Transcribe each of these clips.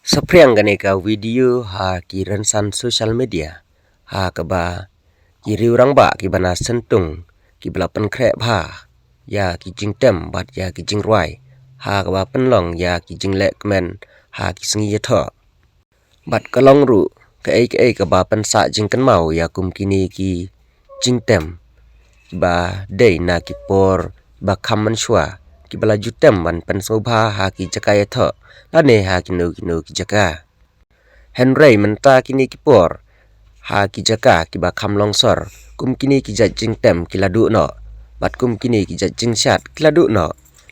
Sepriang ganeka video ha ki rensan social media ha kaba ki riurang ba ki bana sentung ki belapan krek bha ya ki jingtem bat ya ki jingrwai ha kaba penlong ya ki jinglek men ha ki sengi yatho bat kalong ru ke kaba pensa jingkan mau ya kum kini ki jingtem ba dei na ki por ba khamman shwa ki bala jutem ban pensobha ha ki jakaya tho lane ha ki no ki jaka Henry menta kini ki por ha ki jaka ki ba kham longsor kum kini ki jajing tem ki ladu no bat kum kini ki jajing shat ki ladu no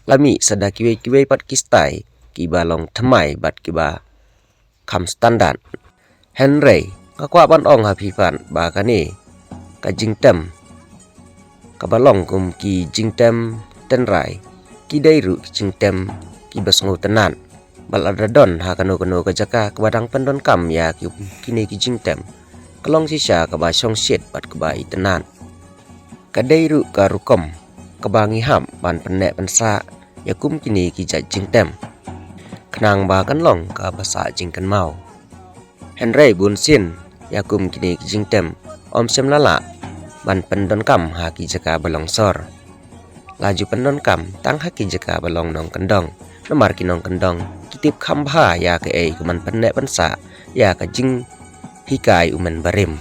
lami sada kiwe pat ki stai ki ba long thamai bat ki ba kham standard Henry ka kwa ban ong ha phi pan ba ka ni ka jing tem ka ba long kum ki jing tem ten rai ki dai ru jing tem ki basngo tenan bal ada don ha kano ka jaka ka badang pendon kam ya ki kini ki jing tem kalong sisa ka ba song shit bat ka ba itenan ka dai ru ka rukom ka ba ngi ham ban penek pensa ya kum kini ki jing tem knang ba kan long ka basa jing kan mau Henry bun sin ya kum kini ki jing tem om sem lala ban pendon kam ha ki jaka balong sor laju pendon kam tang ha ki jaka balong nong kendong nomar ki nong kendong kitip kham bha ya ke kuman penek pensa ya ka jing hikai umen barim